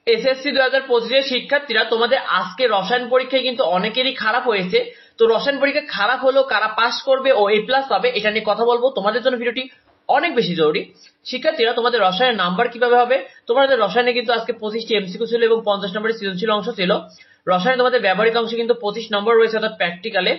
SSC 2025 শিক্ষার্থীরা তোমাদের আজকে রসায়ন পরীক্ষায় কিন্তু অনেকেরই খারাপ হয়েছে। তো রসায়ন পরীক্ষা খারাপ হলেও কারা পাস করবে ও এ প্লাস পাবে এটা নিয়ে কথা বলবো। তোমাদের জন্য ভিডিওটি অনেক বেশি জরুরি। শিক্ষার্থীরা তোমাদের রসায়নের নাম্বার কিভাবে হবে, তোমাদের রসায়নে কিন্তু আজকে 25টি এমসিকিউ ছিল এবং 50 নম্বরের সৃজনশীল অংশ ছিল। রসায়নে তোমাদের ব্যবহারিক অংশে কিন্তু 25 নম্বর রয়েছে, অর্থাৎ প্র্যাকটিক্যালে।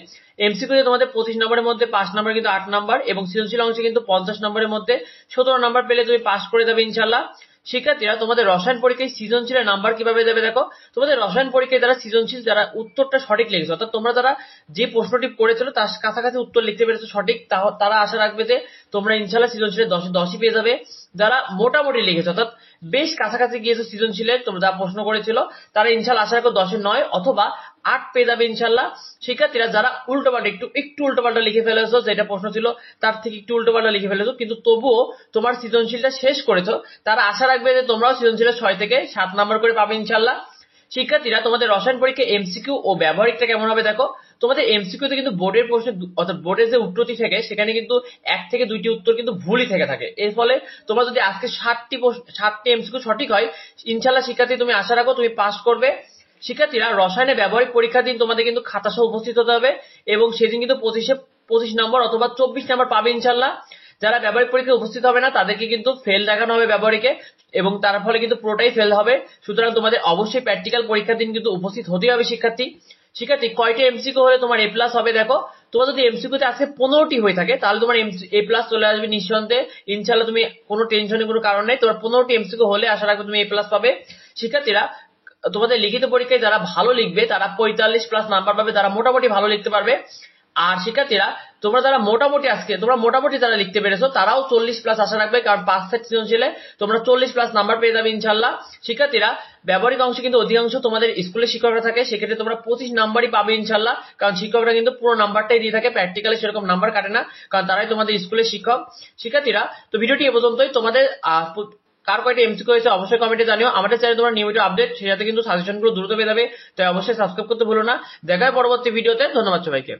এমসিকিউ তোমাদের 25 নম্বরের মধ্যে 5 নম্বর কিন্তু 8 নম্বর, এবং সৃজনশীল অংশে কিন্তু 50 নম্বরের মধ্যে 17 নম্বর পেলে তুমি পাস করে যাবে ইনশাল্লাহ। শিক্ষার্থীরা তোমাদের রসায়ন পরীক্ষায় সৃজনশীলের নাম্বার কিভাবে দেবে দেখো। তোমাদের রসায়ন পরীক্ষায় যারা সৃজনশীল, যারা উত্তরটা সঠিক লিখেছে, অর্থাৎ তোমরা যারা যে প্রশ্নটি করেছিল তার কাছাকাছি উত্তর লিখতে পেরেছো সঠিক, তারা আশা রাখবে যে তোমরা ইনশাল্লাহ সৃজনশীলের 10 10ই পেয়ে যাবে। যারা মোটামুটি লিখেছো, অর্থাৎ বেশ কাছাকাছি গিয়েছো সৃজনশীলের, তোমরা যা প্রশ্ন করেছিল, তারা ইনশাল্লাহ আশা রাখো 10-এ 9 অথবা 8 পেয়ে যাবে ইনশাল্লাহ। শিক্ষার্থীরা যারা উল্টোপাল্টা একটু উল্টোপাল্টা লিখে ফেলেছো, যেটা প্রশ্ন ছিল তার থেকে একটু উল্টোপাল্টা লিখে ফেলেছো কিন্তু তবুও তোমার সৃজনশীলটা শেষ করেছো, তারা আশা রাখবে যে তোমরাও সৃজনশীলের 6 থেকে 7 নাম্বার করে পাবে ইনশাল্লাহ। শিক্ষার্থীরা তোমাদের রসায়ন পরীক্ষা এমসিকিউ ও ব্যবহারিকটা কেমন হবে দেখো। তোমাদের এমসিকিউ তে কিন্তু বোর্ডের প্রশ্ন, অর্থাৎ বোর্ডের যে উত্তরটি থাকে সেখানে কিন্তু 1 থেকে 2টি উত্তর কিন্তু ভুলই থেকে থাকে। এর ফলে তোমরা যদি আজকে 7টি এমসিকিউ সঠিক হয়, ইনশাল্লাহ শিক্ষার্থী তুমি আশা রাখো তুমি পাস করবে। শিক্ষার্থীরা রসায়নে ব্যবহারিক পরীক্ষার দিন তোমাদের কিন্তু খাতা সহ উপস্থিত হতে হবে, এবং সেদিন কিন্তু 25 নম্বর অথবা 24 নম্বর পাবে ইনশাল্লাহ। যারা ব্যবহারিক পরীক্ষায় উপস্থিত হবে না তাদেরকে কিন্তু ফেল দেখানো হবে ব্যবহারিকে, এবং তার ফলে কিন্তু পুরোটাই ফেল হবে। সুতরাং তোমাদের অবশ্যই প্র্যাকটিক্যাল পরীক্ষার দিন কিন্তু উপস্থিত হতেই হবে শিক্ষার্থী কয়টি এমসিকিউ হলে তোমার এ প্লাস হবে দেখো। তোমার যদি এমসিকিউ তে আজকে 15টি হয়ে থাকে তাহলে তোমার এ প্লাস চলে আসবে নিঃসন্দেহে ইনশাল্লাহ। তুমি কোনো টেনশনের কোনো কারণ নেই, তোমার 15টি এমসিকিউ হলে আশা রাখবে তুমি এ প্লাস পাবে। শিক্ষার্থীরা তোমাদের লিখিত পরীক্ষায় যারা ভালো লিখবে তারা 45+ নাম্বার পাবে, যারা মোটামুটি ভালো লিখতে পারবে। আর শিক্ষার্থীরা তোমরা যারা মোটামুটি যারা লিখতে পেরেছো তারাও 40+ আশা রাখবে, কারণ 5 সেট সৃজনশীলে তোমরা 40+ নাম্বার পেয়ে যাবে ইনশাল্লাহ। শিক্ষার্থীরা ব্যবহারিক অংশে কিন্তু অধিকাংশ তোমাদের স্কুলের শিক্ষকরা থাকে, সেক্ষেত্রে তোমরা 25 নাম্বারই পাবে ইনশাল্লাহ, কারণ শিক্ষকরা কিন্তু পুরো নাম্বারটাই দিয়ে থাকে, প্র্যাকটিক্যালে সেরকম নাম্বার কাটে না, কারণ তারাই তোমাদের স্কুলের শিক্ষক। শিক্ষার্থীরা তো ভিডিওটি এ পর্যন্তই। তোমাদের কার কয়টা এমসিকিউ হয়েছে অবশ্যই কমেন্টে জানিও। আমাদের চ্যানেলে তোমরা নিয়মিত আপডেট, সেই সাথে কিন্তু সাজেশনগুলো দ্রুত পেয়ে যাবে, তাই অবশ্যই সাবস্ক্রাইব করতে ভুলো না। দেখা হয় পরবর্তী ভিডিওতে। ধন্যবাদ সবাইকে।